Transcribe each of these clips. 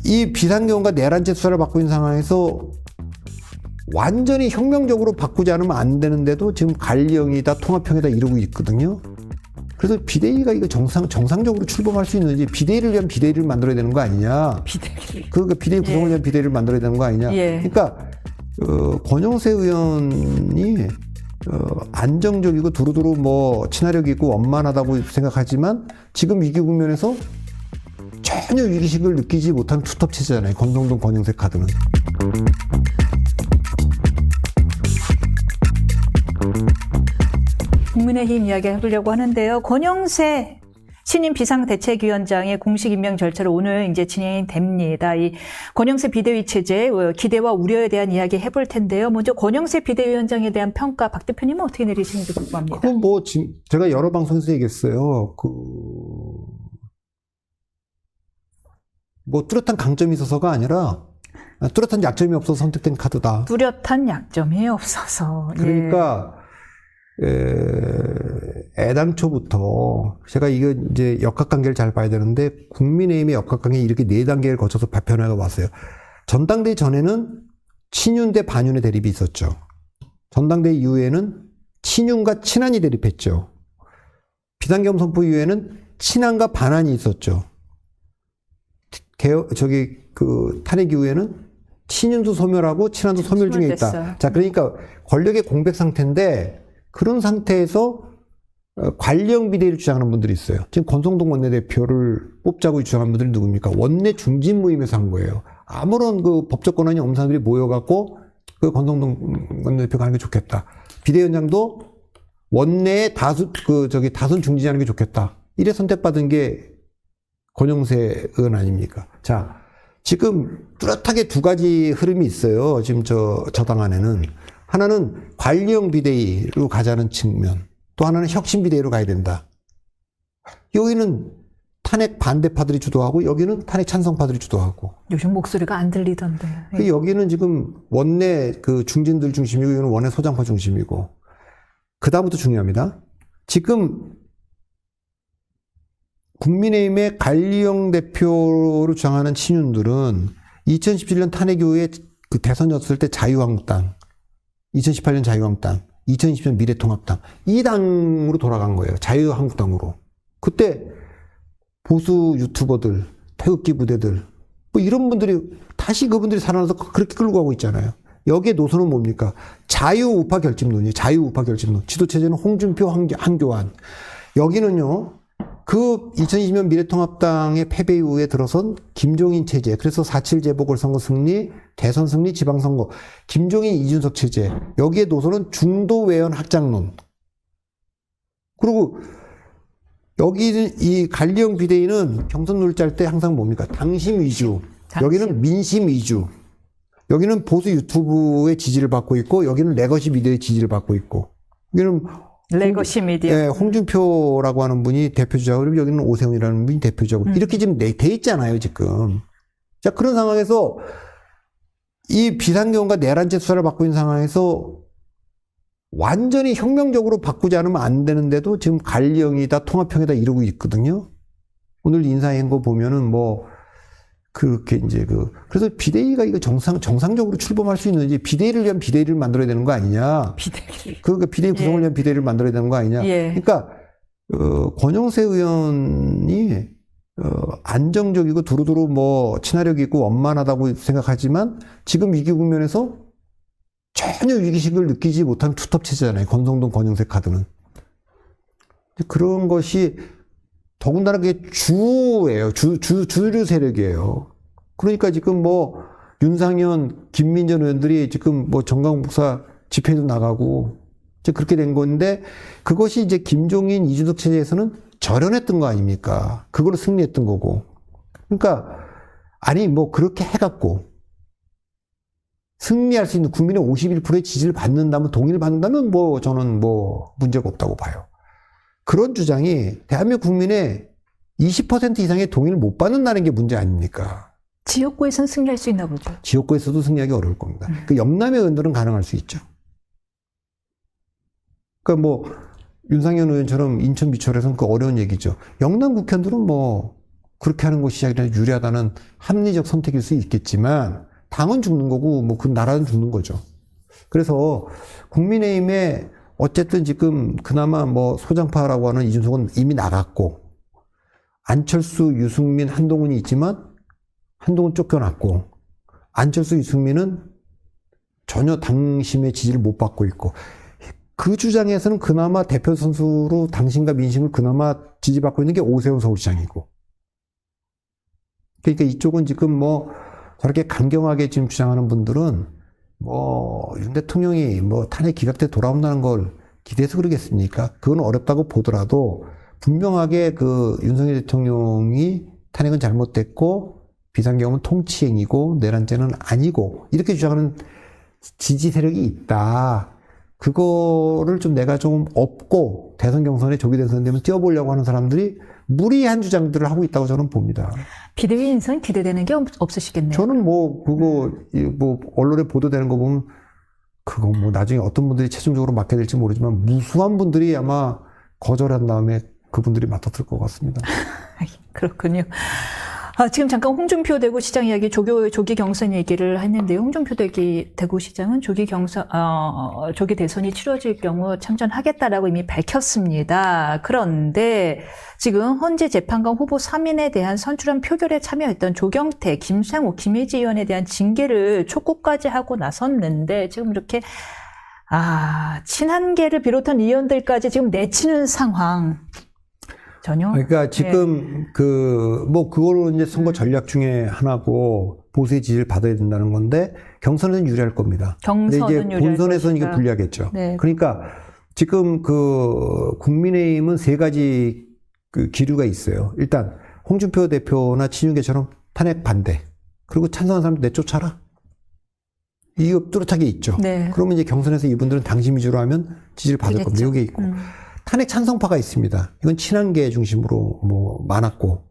이 비상경과 내란죄 수사를 받고 있는 상황에서 완전히 혁명적으로 바꾸지 않으면 안 되는데도 지금 관리형이다 통합형이다 이러고 있거든요. 그래서 비대위가 이거 정상적으로 출범할 수 있는지, 비대위를 위한 비대위를 만들어야 되는 거 아니냐. 그러니까 비대위 구성을 위한 비대위를 만들어야 되는 거 아니냐. 그러니까 권영세 의원이 안정적이고 두루두루 뭐 친화력 있고 원만하다고 생각하지만 지금 위기 국면에서 전혀 위기식을 느끼지 못한 투톱 체제잖아요. 권성동, 권영세 카드는. 국민의힘 이야기 해보려고 하는데요. 권영세 신임 비상대책위원장의 공식 임명 절차로 오늘 이제 진행이 됩니다. 이 권영세 비대위 체제 기대와 우려에 대한 이야기 해볼 텐데요. 먼저 권영세 비대위원장에 대한 평가 박 대표님은 어떻게 내리시는지 궁금합니다. 그건 뭐 지금 제가 여러 방송에서 얘기했어요. 뭐 뚜렷한 강점이 있어서가 아니라 뚜렷한 약점이 없어서 선택된 카드다. 뚜렷한 약점이 없어서. 그러니까 애당초부터 제가 이거 이제 역학관계를 잘 봐야 되는데 국민의힘의 역학관계 이렇게 4단계를 거쳐서 발표해 왔어요. 전당대회 전에는 친윤 대 반윤의 대립이 있었죠. 전당대회 이후에는 친윤과 친한이 대립했죠. 비상계엄 선포 이후에는 친한과 반한이 있었죠. 탄핵 이후에는 친윤도 소멸하고 친한도 소멸 중에 있다. 자, 그러니까 권력의 공백 상태인데 그런 상태에서 관리형 비대위를 주장하는 분들이 있어요. 지금 권성동 원내대표를 뽑자고 주장하는 분들이 누굽니까? 원내 중진 모임에서 한 거예요. 아무런 그 법적 권한이 없는 사람들이 모여갖고 그 권성동 원내대표가 하는 게 좋겠다. 비대위원장도 원내에 다선 중진하는 게 좋겠다. 이래 선택받은 게 권영세 의원 아닙니까? 자, 지금 뚜렷하게 두 가지 흐름이 있어요. 지금 저 당 안에는. 하나는 관리형 비대위로 가자는 측면, 또 하나는 혁신 비대위로 가야 된다. 여기는 탄핵 반대파들이 주도하고 여기는 탄핵 찬성파들이 주도하고. 요즘 목소리가 안 들리던데. 여기는 지금 원내 그 중진들 중심이고 여기는 원내 소장파 중심이고. 그 다음부터 중요합니다. 지금 국민의힘의 관리형 대표로 주장하는 친윤들은 2017년 탄핵 이후에 그 대선이었을 때 자유한국당, 2018년 자유한국당, 2020년 미래통합당 이 당으로 돌아간 거예요. 자유한국당으로. 그때 보수 유튜버들, 태극기 부대들 뭐 이런 분들이 다시 그분들이 살아나서 그렇게 끌고 가고 있잖아요. 여기에 노선은 뭡니까? 자유우파 결집론이에요. 자유우파 결집론. 지도체제는 홍준표, 한교안. 여기는요. 그 2020년 미래통합당의 패배 이후에 들어선 김종인 체제, 그래서 4.7 재보궐선거 승리, 대선 승리, 지방선거, 김종인, 이준석 체제, 여기에 노선은 중도 외연 확장론. 그리고 여기 이 관리형 비대위는 경선 룰 짤 때 항상 뭡니까? 당심 위주, 여기는 민심 위주, 여기는 보수 유튜브의 지지를 받고 있고, 여기는 레거시 미디어의 지지를 받고 있고, 여기는 레거시 미디어. 네, 홍준표라고 하는 분이 대표주자고, 그리고 여기는 오세훈이라는 분이 대표주자고, 이렇게 지금 돼 있잖아요, 지금. 자, 그런 상황에서 이 비상경과 내란죄 수사를 받고 있는 상황에서 완전히 혁명적으로 바꾸지 않으면 안 되는데도 지금 관리형이다, 통합형이다 이러고 있거든요. 오늘 인사행보 보면은 뭐, 그렇게 이제 그래서 비대위가 이거 정상적으로 출범할 수 있는지, 비대위를 위한 비대위를 만들어야 되는 거 아니냐. 그러니까 비대위 구성을 위한 비대위를 만들어야 되는 거 아니냐. 그러니까, 권영세 의원이, 안정적이고 두루두루 뭐 친화력 있고 원만하다고 생각하지만 지금 위기 국면에서 전혀 위기식을 느끼지 못한 투톱 체제잖아요. 권성동, 권영세 카드는. 그런 것이 더군다나 그게 주예요. 주류 세력이에요. 그러니까 지금 뭐 윤상현, 김민전 의원들이 지금 뭐 정강 목사 집회도 나가고 이제 그렇게 된 건데, 그것이 이제 김종인, 이준석 체제에서는 절연했던 거 아닙니까? 그걸로 승리했던 거고. 그러니까 아니 뭐 그렇게 해갖고 승리할 수 있는 국민의 51%의 지지를 받는다면, 동의를 받는다면 뭐 저는 뭐 문제가 없다고 봐요. 그런 주장이 대한민국 국민의 20% 이상의 동의를 못 받는다는 게 문제 아닙니까? 지역구에서는 승리할 수 있나 보죠. 지역구에서도 승리하기 어려울 겁니다. 그 영남의 의원들은 가능할 수 있죠. 그러니까 뭐 윤상현 의원처럼 인천 비철에서는 그 어려운 얘기죠. 영남 국회의원들은 뭐 그렇게 하는 것이 유리하다는 합리적 선택일 수 있겠지만 당은 죽는 거고 뭐 그 나라는 죽는 거죠. 그래서 국민의힘에 어쨌든 지금 그나마 뭐 소장파라고 하는 이준석은 이미 나갔고 안철수, 유승민, 한동훈이 있지만 한동훈 쫓겨났고 안철수, 유승민은 전혀 당심의 지지를 못 받고 있고 그 주장에서는 그나마 대표 선수로 당심과 민심을 그나마 지지받고 있는 게 오세훈 서울시장이고 그러니까 이쪽은 지금 뭐 저렇게 강경하게 지금 주장하는 분들은 뭐 윤 대통령이 뭐 탄핵 기각 때 돌아온다는 걸 기대해서 그러겠습니까? 그건 어렵다고 보더라도 분명하게 그 윤석열 대통령이 탄핵은 잘못됐고 비상경험은 통치행위고 내란죄는 아니고 이렇게 주장하는 지지 세력이 있다. 그거를 좀 내가 좀 업고 대선 경선에 조기 대선 되면 뛰어보려고 하는 사람들이 무리한 주장들을 하고 있다고 저는 봅니다. 비대위 인선 기대되는 게 없으시겠네요. 저는 뭐 그거 뭐 언론에 보도되는 거 보면 그거 뭐 나중에 어떤 분들이 최종적으로 맡게 될지 모르지만 무수한 분들이 아마 거절한 다음에 그분들이 맡았을 것 같습니다. 그렇군요. 지금 잠깐 홍준표 대구시장 이야기, 조기 경선 얘기를 했는데요. 홍준표 대구시장은 조기 대선이 치러질 경우 참전하겠다라고 이미 밝혔습니다. 그런데 지금 헌재 재판관 후보 3인에 대한 선출안 표결에 참여했던 조경태, 김상욱, 김혜지 의원에 대한 징계를 촉구까지 하고 나섰는데 지금 이렇게 친한계를 비롯한 의원들까지 지금 내치는 상황. 전혀. 그러니까 지금 그거로 이제 선거 전략 중에 하나고 보수의 지지를 받아야 된다는 건데 경선은 유리할 겁니다. 경선은 이제 본선에서는 이거 불리하겠죠. 네. 그러니까 지금 그 국민의힘은 세 가지 그 기류가 있어요. 일단 홍준표 대표나 친윤계처럼 탄핵 반대. 그리고 찬성한 사람 내쫓아라. 이거 뚜렷하게 있죠. 네. 그러면 이제 경선에서 이분들은 당심 위주로 하면 지지를 받을 겁니다. 이게 있고. 탄핵 찬성파가 있습니다. 이건 친한계 중심으로 뭐 많았고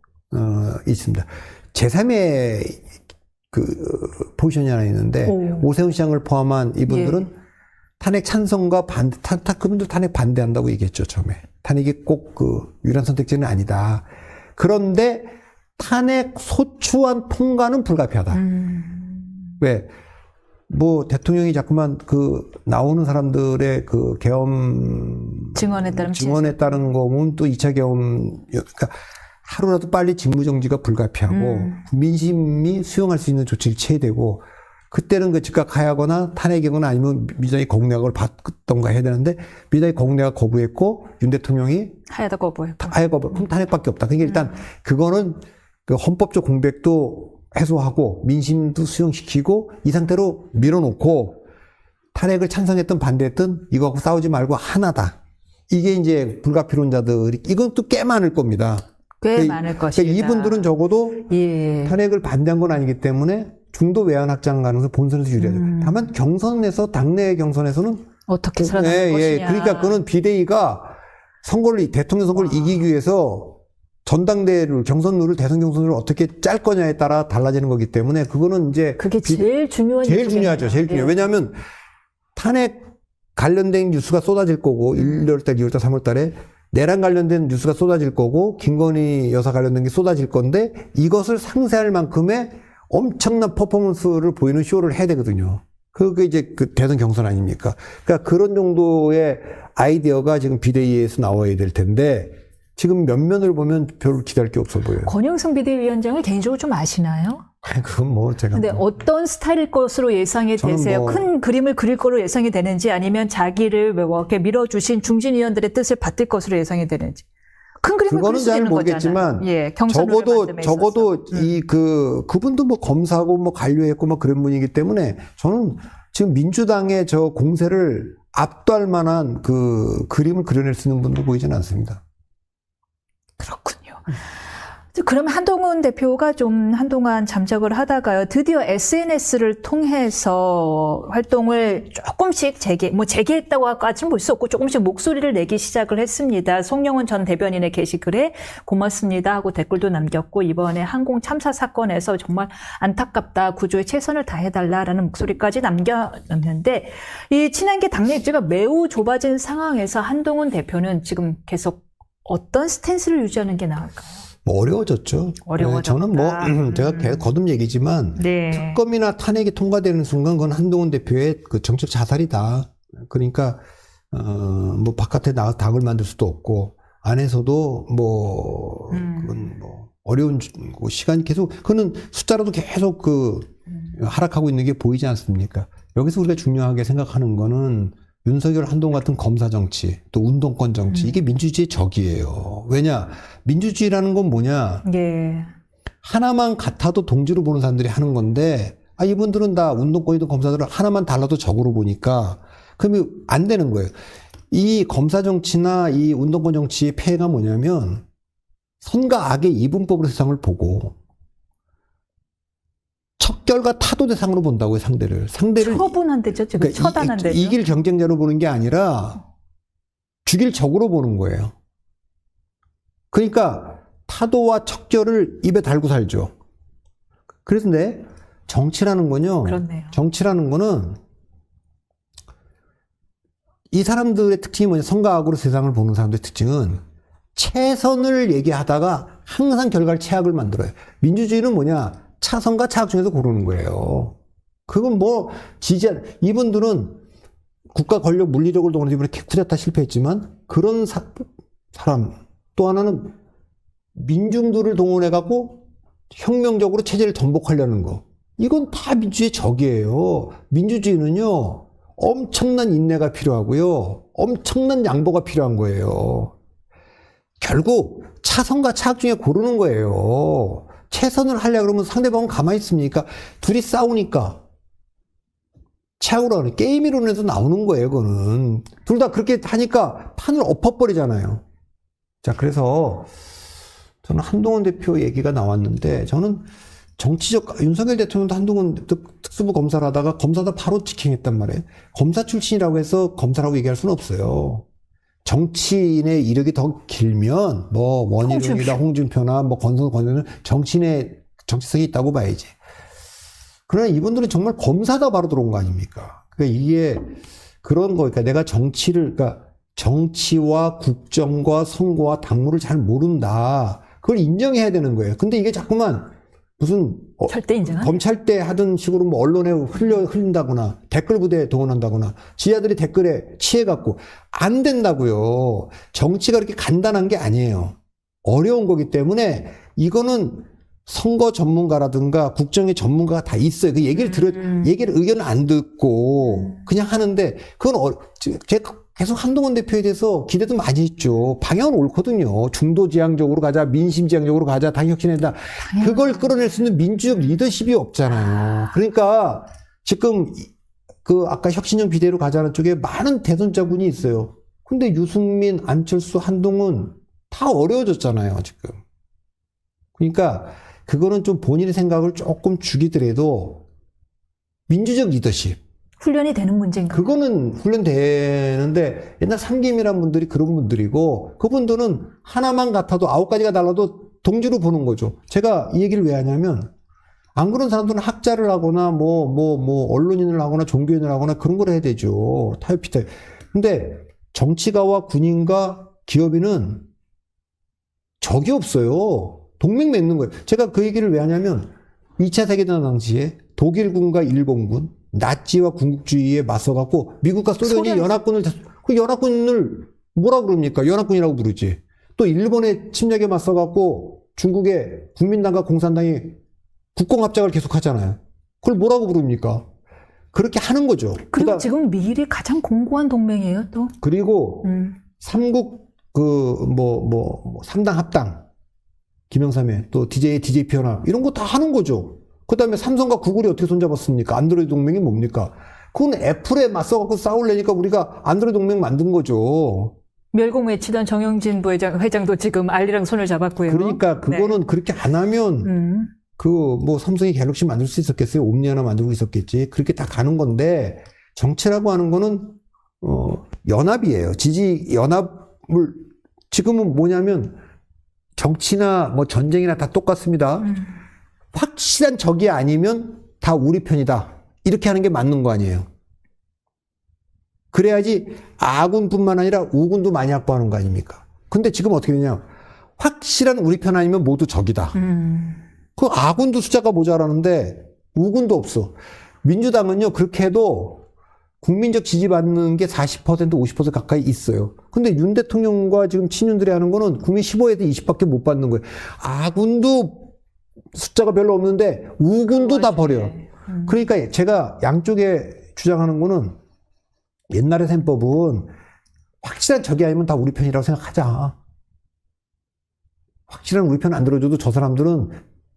있습니다. 제3의 그 포지션이 하나 있는데 오세훈 시장을 포함한 이분들은 탄핵 찬성과 반대, 그분들 탄핵 반대한다고 얘기했죠 처음에. 탄핵이 꼭 그 유일한 선택지는 아니다. 그런데 탄핵 소추안 통과는 불가피하다. 왜? 뭐 대통령이 자꾸만 그 나오는 사람들의 그 계엄 증언에 따른 거 보면 또 2차 계엄 그러니까 하루라도 빨리 직무정지가 불가피하고 민심이 수용할 수 있는 조치를 취해야 되고 그때는 그 즉각 하야거나 탄핵이거나 아니면 민주당이 공약을 받던가 해야 되는데 민주당이 공약을 거부했고 윤 대통령이 하야도 거부했고 그럼 탄핵밖에 없다. 그러니까 일단 그거는 그 헌법적 공백도 해소하고 민심도 수용시키고 이 상태로 밀어놓고 탄핵을 찬성했든 반대했든 이거하고 싸우지 말고 하나다. 이게 이제 불가피론자들이 이것도 꽤 많을 겁니다. 꽤 많을 것이다. 이분들은 적어도 탄핵을 반대한 건 아니기 때문에 중도 외환 확장 가능성 본선에서 유리하죠. 다만 경선에서 당내 경선에서는 어떻게 살아남을 것이냐. 그러니까 그는 비대위가 대통령 선거를 이기기 위해서 전당대회를 경선룰을 대선 경선룰을 어떻게 짤 거냐에 따라 달라지는 거기 때문에 그거는 이제 그게 제일 중요하죠. 제일 중요해요. 왜냐하면 탄핵 관련된 뉴스가 쏟아질 거고 1월달, 2월달, 3월달에 내란 관련된 뉴스가 쏟아질 거고 김건희 여사 관련된 게 쏟아질 건데 이것을 상쇄할 만큼의 엄청난 퍼포먼스를 보이는 쇼를 해야 되거든요. 그게 이제 그 대선 경선 아닙니까? 그러니까 그런 정도의 아이디어가 지금 비대위에서 나와야 될 텐데 지금 면면을 보면 별로 기대할 게 없어 보여요. 권영승 비대위원장을 개인적으로 좀 아시나요? 그건 뭐 제가. 근데 어떤 스타일일 것으로 예상이 되세요? 큰 그림을 그릴 거로 예상이 되는지 아니면 자기를 이렇게 밀어주신 중진 의원들의 뜻을 받들 것으로 예상이 되는지. 큰 그림을 그릴 수 있는 거잖아요. 적어도 그분도 뭐 검사하고 뭐 관료했고 뭐 그런 분이기 때문에 저는 지금 민주당의 저 공세를 압도할 만한 그 그림을 그려낼 수 있는 분도 보이지는 않습니다. 그렇군요. 그러면 한동훈 대표가 좀 한동안 잠적을 하다가요. 드디어 SNS를 통해서 활동을 조금씩 재개했다고까지는 볼 수 없고 조금씩 목소리를 내기 시작을 했습니다. 송영훈 전 대변인의 게시글에 고맙습니다 하고 댓글도 남겼고 이번에 항공 참사 사건에서 정말 안타깝다. 구조에 최선을 다해달라라는 목소리까지 남겼는데 이 친한계 당내 입지가 매우 좁아진 상황에서 한동훈 대표는 지금 계속 어떤 스탠스를 유지하는 게 나을까요? 어려워졌죠. 어려워졌다. 저는 뭐 제가 계속 거듭 얘기지만 네. 특검이나 탄핵이 통과되는 순간 그건 한동훈 대표의 그 정책 자살이다. 그러니까 뭐 바깥에 나가 당을 만들 수도 없고 안에서도 뭐 그건 뭐 어려운 시간이 계속 그는 숫자로도 계속 그 하락하고 있는 게 보이지 않습니까? 여기서 우리가 중요하게 생각하는 거는 윤석열 한동훈 같은 검사 정치, 또 운동권 정치, 이게 민주주의의 적이에요. 왜냐? 민주주의라는 건 뭐냐? 예. 하나만 같아도 동지로 보는 사람들이 하는 건데, 이분들은 다 운동권이든 검사들은 하나만 달라도 적으로 보니까, 그러면 안 되는 거예요. 이 검사 정치나 이 운동권 정치의 폐해가 뭐냐면, 선과 악의 이분법으로 세상을 보고, 척결과 타도 대상으로 본다고요, 상대를. 처분한대죠, 지금. 그러니까 처단한대죠. 이길 경쟁자로 보는 게 아니라 죽일 적으로 보는 거예요. 그러니까 타도와 척결을 입에 달고 살죠. 그래서 정치라는 건요. 그렇네요. 정치라는 거는 이 사람들의 특징이 뭐냐. 선과 악으로 세상을 보는 사람들의 특징은 최선을 얘기하다가 항상 결과를 최악을 만들어요. 민주주의는 뭐냐. 차선과 차악 중에서 고르는 거예요. 그건 뭐 이분들은 국가 권력 물리력을 동원해서 이번에 쿠데타 실패했지만 그런 사람 또 하나는 민중들을 동원해갖고 혁명적으로 체제를 전복하려는 거. 이건 다 민주주의의 적이에요. 민주주의는요 엄청난 인내가 필요하고요 엄청난 양보가 필요한 거예요. 결국 차선과 차악 중에 고르는 거예요. 최선을 하려고 그러면 상대방은 가만히 있습니까? 둘이 싸우니까 최악으로 하는 게임 이론에서 나오는 거예요. 그거는 둘 다 그렇게 하니까 판을 엎어버리잖아요. 자, 그래서 저는 한동훈 대표 얘기가 나왔는데 저는 정치적 윤석열 대통령도 한동훈 특수부 검사를 하다가 검사다 바로 직행했단 말이에요. 검사 출신이라고 해서 검사라고 얘기할 수는 없어요. 정치인의 이력이 더 길면 뭐 원희룡이나 홍준표나 뭐 권성은 정치인의 정치성이 있다고 봐야지. 그러나 이분들은 정말 검사다 바로 들어온 거 아닙니까? 그러니까 이게 그런 거, 그러니까 내가 그러니까 정치와 국정과 선거와 당무를 잘 모른다. 그걸 인정해야 되는 거예요. 근데 이게 자꾸만 무슨 절대 인정하네. 검찰 때 하던 식으로 뭐 언론에 흘린다거나 댓글 부대에 동원한다거나 지하들이 댓글에 취해갖고 안 된다고요. 정치가 그렇게 간단한 게 아니에요. 어려운 거기 때문에 이거는 선거 전문가라든가 국정의 전문가가 다 있어요. 그 얘기를 의견을 안 듣고 그냥 하는데 그건 제가 계속 한동훈 대표에 대해서 기대도 많이 했죠. 방향은 옳거든요. 중도지향적으로 가자, 민심지향적으로 가자, 당혁신이다. 그걸 끌어낼 수 있는 민주적 리더십이 없잖아요. 그러니까 지금 그 아까 혁신형 비대로 가자는 쪽에 많은 대선자군이 있어요. 근데 유승민, 안철수, 한동훈 다 어려워졌잖아요, 지금. 그러니까 그거는 좀 본인의 생각을 조금 죽이더라도 민주적 리더십. 훈련이 되는 문제인가요? 그거는 훈련되는데 옛날 삼김이란 분들이 그런 분들이고 그분들은 하나만 같아도 9가지가 달라도 동지로 보는 거죠. 제가 이 얘기를 왜 하냐면 안 그런 사람들은 학자를 하거나 뭐 언론인을 하거나 종교인을 하거나 그런 걸 해야 되죠. 타협피타. 근데 정치가와 군인과 기업인은 적이 없어요. 동맹 맺는 거예요. 제가 그 얘기를 왜 하냐면 2차 세계대전 당시에 독일군과 일본군 나치와 군국주의에 맞서갖고 미국과 소련이 그 연합군을 뭐라 그럽니까? 연합군이라고 부르지. 또 일본의 침략에 맞서갖고 중국의 국민당과 공산당이 국공합작을 계속 하잖아요. 그걸 뭐라고 부릅니까? 그렇게 하는 거죠. 그리고 지금 미일이 가장 공고한 동맹이에요, 또. 그리고 삼국 삼당 합당 김영삼의 또 DJ 피어나 이런 거 다 하는 거죠. 그 다음에 삼성과 구글이 어떻게 손잡았습니까? 안드로이드 동맹이 뭡니까? 그건 애플에 맞서갖고 싸우려니까 우리가 안드로이드 동맹 만든 거죠. 멸공 외치던 정영진 회장도 지금 알리랑 손을 잡았고요. 그러니까 그거는 그렇게 안 하면 삼성이 갤럭시 만들 수 있었겠어요? 옴니 하나 만들고 있었겠지. 그렇게 다 가는 건데 정치라고 하는 거는 연합이에요. 지지 연합을 지금은 뭐냐면 정치나 뭐 전쟁이나 다 똑같습니다. 확실한 적이 아니면 다 우리 편이다. 이렇게 하는 게 맞는 거 아니에요. 그래야지 아군뿐만 아니라 우군도 많이 확보하는 거 아닙니까? 근데 지금 어떻게 되냐. 확실한 우리 편 아니면 모두 적이다. 그 아군도 숫자가 모자라는데 우군도 없어. 민주당은요, 그렇게 해도 국민적 지지받는 게 40%, 50% 가까이 있어요. 근데 윤 대통령과 지금 친윤들이 하는 거는 국민 15에서 20밖에 못 받는 거예요. 아군도 숫자가 별로 없는데 우군도 다 버려. 그러니까 제가 양쪽에 주장하는 거는 옛날의 셈법은 확실한 적이 아니면 다 우리 편이라고 생각하자. 확실한 우리 편 안 들어줘도 저 사람들은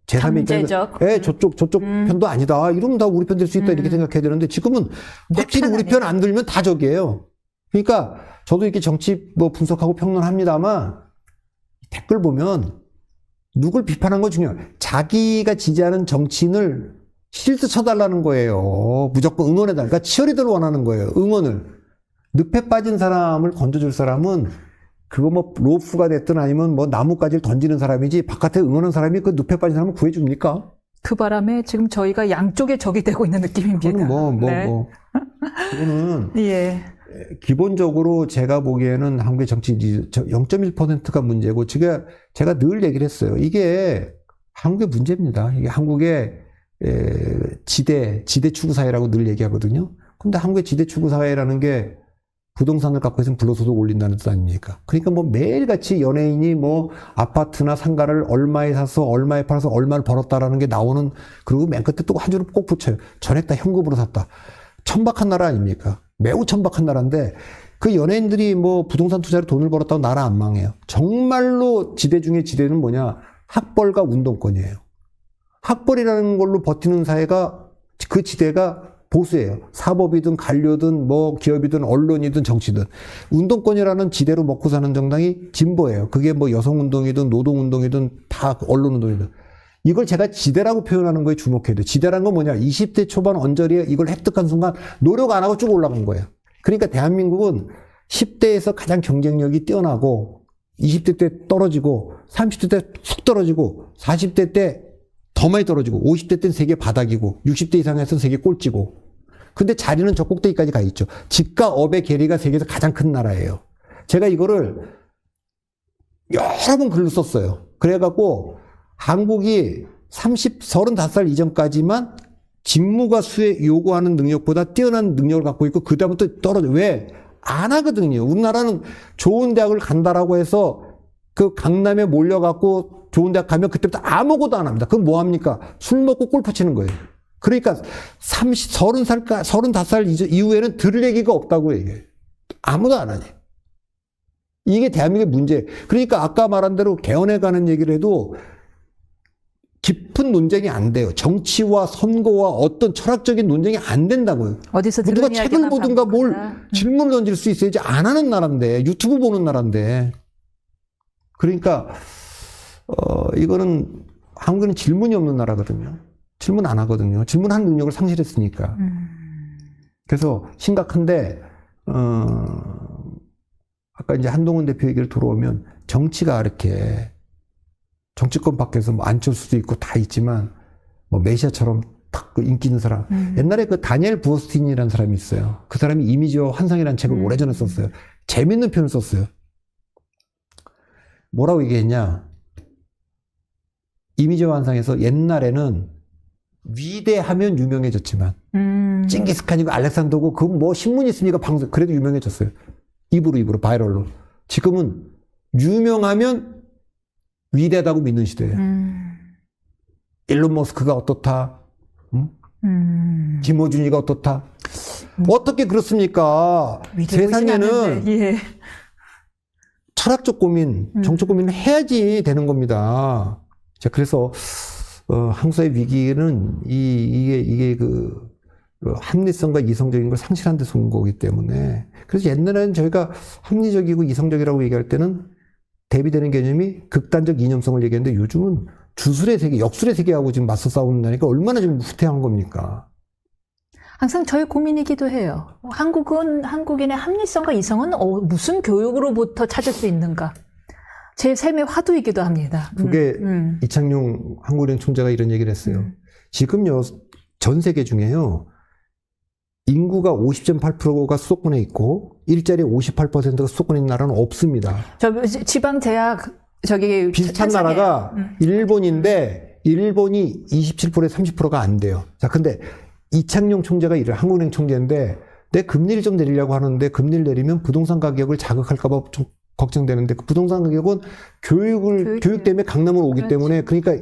제3의 입장에서 저쪽 편도 아니다. 이러면 다 우리 편 될 수 있다. 이렇게 생각해야 되는데 지금은 확실히 우리 편 안 들면 다 적이에요. 그러니까 저도 이렇게 정치 뭐 분석하고 평론합니다만 댓글 보면 누굴 비판한 거 중요해요. 자기가 지지하는 정치인을 실드 쳐달라는 거예요. 무조건 응원해달라. 그러니까 치어리더를 원하는 거예요. 응원을. 늪에 빠진 사람을 건져줄 사람은 그거 뭐 로프가 됐든 아니면 뭐 나뭇가지를 던지는 사람이지 바깥에 응원하는 사람이 그 늪에 빠진 사람을 구해줍니까? 그 바람에 지금 저희가 양쪽에 적이 되고 있는 느낌입니다. 그거는 네. 그거는 예. 기본적으로 제가 보기에는 한국의 정치 0.1%가 문제고 제가 늘 얘기를 했어요. 이게 한국의 문제입니다. 이게 한국의 지대 추구사회라고 늘 얘기하거든요. 근데 한국의 지대 추구사회라는 게 부동산을 갖고 있으면 불로소득 올린다는 뜻 아닙니까? 그러니까 뭐 매일같이 연예인이 뭐 아파트나 상가를 얼마에 사서 얼마에 팔아서 얼마를 벌었다라는 게 나오는, 그리고 맨 끝에 또 한 줄을 꼭 붙여요. 전액 다 현금으로 샀다. 천박한 나라 아닙니까? 매우 천박한 나라인데 그 연예인들이 뭐 부동산 투자로 돈을 벌었다고 나라 안 망해요. 정말로 지대 중에 지대는 뭐냐? 학벌과 운동권이에요. 학벌이라는 걸로 버티는 사회가, 그 지대가 보수예요. 사법이든 관료든 뭐 기업이든 언론이든 정치든. 운동권이라는 지대로 먹고 사는 정당이 진보예요. 그게 뭐 여성운동이든 노동운동이든 다 언론운동이든. 이걸 제가 지대라고 표현하는 거에 주목해야 돼요. 지대라는 건 뭐냐? 20대 초반 언저리에 이걸 획득한 순간 노력 안 하고 쭉 올라간 거예요. 그러니까 대한민국은 10대에서 가장 경쟁력이 뛰어나고 20대 때 떨어지고 30대 때 쑥 떨어지고 40대 때 더 많이 떨어지고 50대 때는 세계 바닥이고 60대 이상에서는 세계 꼴찌고. 근데 자리는 저 꼭대기까지 가 있죠. 집과 업의 괴리가 세계에서 가장 큰 나라예요. 제가 이거를 여러 번 글로 썼어요. 그래갖고 한국이 35살 이전까지만 직무가 수에 요구하는 능력보다 뛰어난 능력을 갖고 있고 그다음부터 떨어져. 왜? 안 하거든요. 우리나라는 좋은 대학을 간다라고 해서 그 강남에 몰려갖고 좋은 대학 가면 그때부터 아무것도 안 합니다. 그럼 뭐 합니까? 술 먹고 골프 치는 거예요. 그러니까 35살 이후에는 들을 얘기가 없다고 얘기해요. 아무도 안 하니. 이게 대한민국의 문제예요. 그러니까 아까 말한 대로 개헌에 가는 얘기를 해도 깊은 논쟁이 안 돼요. 정치와 선거와 어떤 철학적인 논쟁이 안 된다고요. 어디서 누가 들은 책을 보든가 뭘 반복한다. 질문을 던질 수 있어야지. 안 하는 나라인데, 유튜브 보는 나라인데. 그러니까 이거는 한국은 질문이 없는 나라거든요. 질문 안 하거든요. 질문하는 능력을 상실했으니까. 그래서 심각한데 아까 이제 한동훈 대표 얘기를 들어오면 정치가 이렇게 정치권 밖에서 뭐 안철수도 있고 다 있지만 뭐 메시아처럼 딱 인기 있는 사람. 옛날에 그 다니엘 부어스틴이라는 사람이 있어요. 그 사람이 이미지와 환상이라는 책을 오래전에 썼어요. 재밌는 표현을 썼어요. 뭐라고 얘기했냐? 이미지와 환상에서 옛날에는 위대하면 유명해졌지만 징기스칸이고 알렉산더고 그 뭐 신문 있으니까 방송 그래도 유명해졌어요. 입으로 바이럴로. 지금은 유명하면 위대하다고 믿는 시대예요. 일론 머스크가 어떻다? 김호준이가 어떻다? 어떻게 그렇습니까? 세상에는 예. 철학적 고민, 정책 고민을 해야지 되는 겁니다. 자, 그래서 한국사회 위기는 이게 그 합리성과 이성적인 걸 상실한 데서 온 거기 때문에. 그래서 옛날에는 저희가 합리적이고 이성적이라고 얘기할 때는 대비되는 개념이 극단적 이념성을 얘기했는데 요즘은 주술의 세계, 역술의 세계하고 지금 맞서 싸운다니까 얼마나 지금 후퇴한 겁니까? 항상 저의 고민이기도 해요. 한국인의 합리성과 이성은 무슨 교육으로부터 찾을 수 있는가? 제 삶의 화두이기도 합니다. 그게 이창용 한국은행 총재가 이런 얘기를 했어요. 지금요, 전 세계 중에요, 인구가 50.8%가 수도권에 있고 일자리 58%가 수도권에 있는 나라는 없습니다. 저 지방 제약 저기 비슷한 찬성해요. 나라가 일본인데 일본이 27%에 30%가 안 돼요. 자, 근데 이창용 총재가 한국은행 총재인데 내 금리를 좀 내리려고 하는데 금리를 내리면 부동산 가격을 자극할까 봐 좀 걱정되는데 그 부동산 가격은 교육 때문에 강남으로 오기 그렇지. 때문에 그러니까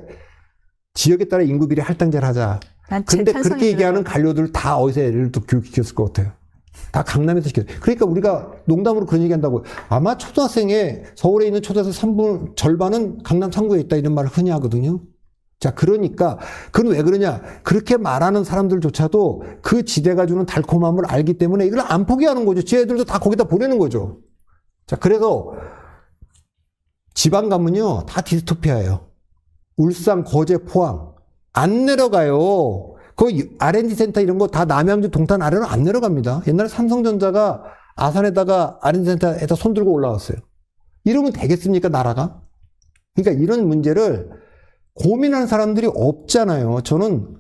지역에 따라 인구 비례 할당제를 하자. 난 근데 찬성해 그렇게 얘기하는 들어요. 관료들 다 어디서 애를 또 교육시켰을 것 같아요. 다 강남에서 시켰어요. 그러니까 우리가 농담으로 그런 얘기 한다고 아마 초등학생의 서울에 있는 초등학생 절반은 강남 3구에 있다 이런 말을 흔히 하거든요. 자, 그러니까 그건 왜 그러냐? 그렇게 말하는 사람들조차도 그 지대가 주는 달콤함을 알기 때문에 이걸 안 포기하는 거죠. 지 애들도 다 거기다 보내는 거죠. 자, 그래서 지방 가면요 다 디스토피아예요. 울산, 거제, 포항 안 내려가요. 그 R&D 센터 이런 거 다 남양주, 동탄 아래로 안 내려갑니다. 옛날에 삼성전자가 아산에다가 R&D 센터에다 손 들고 올라왔어요. 이러면 되겠습니까, 나라가? 그러니까 이런 문제를 고민하는 사람들이 없잖아요. 저는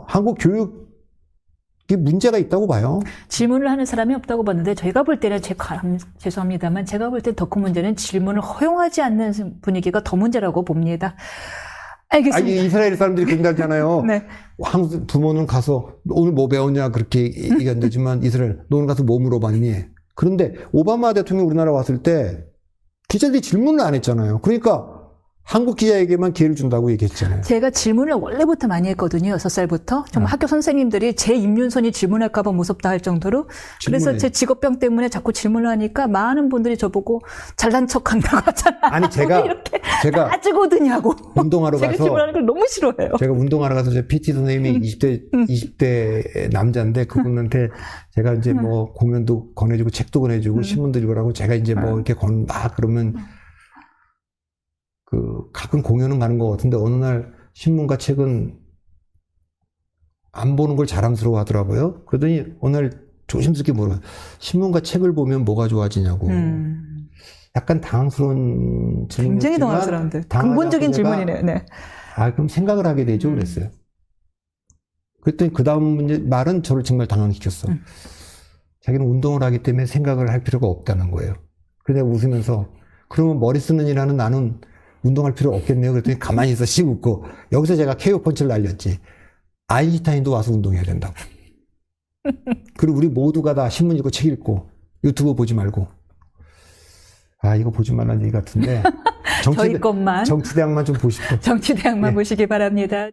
한국 교육이 문제가 있다고 봐요. 질문을 하는 사람이 없다고 봤는데 저희가 볼 때는 죄송합니다만 제가 볼 때 더 큰 문제는 질문을 허용하지 않는 분위기가 더 문제라고 봅니다. 알겠습니다. 아니, 이스라엘 사람들이 굉장하잖아요. 네. 한국 부모는 가서 오늘 뭐 배웠냐 그렇게 얘기한다지만 이스라엘 너는 가서 뭐 물어봤니? 그런데 오바마 대통령이 우리나라 왔을 때 기자들이 질문을 안 했잖아요. 그러니까 한국 기자에게만 기회를 준다고 얘기했잖아요. 제가 질문을 원래부터 많이 했거든요. 6살부터. 정말 학교 선생님들이 제 입륜손이 질문할까 봐 무섭다 할 정도로. 그래서 질문해. 제 직업병 때문에 자꾸 질문을 하니까 많은 분들이 저보고 잘난 척한다고 하잖아요. 아니 제가 따지거든요. 운동하러 제가 가서 질문하는 걸 너무 싫어해요. 제가 운동하러 가서 제 PT 선생님이 20대 남자인데 그분한테 제가 이제 뭐 공연도 권해주고 책도 권해주고 신문도 읽으라고 제가 이제 뭐 이렇게 건다 그러면 가끔 공연은 가는 것 같은데 어느 날 신문과 책은 안 보는 걸 자랑스러워 하더라고요. 그러더니 어느 날 조심스럽게 물어요. 신문과 책을 보면 뭐가 좋아지냐고. 약간 당황스러운 질문이었지만 굉장히 당황스러운데. 근본적인 질문이네요. 네. 아, 그럼 생각을 하게 되죠. 그랬어요. 그랬더니 그 다음 말은 저를 정말 당황시켰어. 자기는 운동을 하기 때문에 생각을 할 필요가 없다는 거예요. 그래서 내가 웃으면서 그러면 머리 쓰는 일하는 나는 운동할 필요 없겠네요. 그랬더니 가만히 있어 씩 웃고 여기서 제가 KO 펀치를 날렸지. 아인슈타인도 와서 운동해야 된다고. 그리고 우리 모두가 다 신문 읽고 책 읽고 유튜브 보지 말고. 아, 이거 보지 말라는 얘기 같은데 저희 것만. 정치대학만 좀 보십시오. 정치대학만 예. 보시기 바랍니다.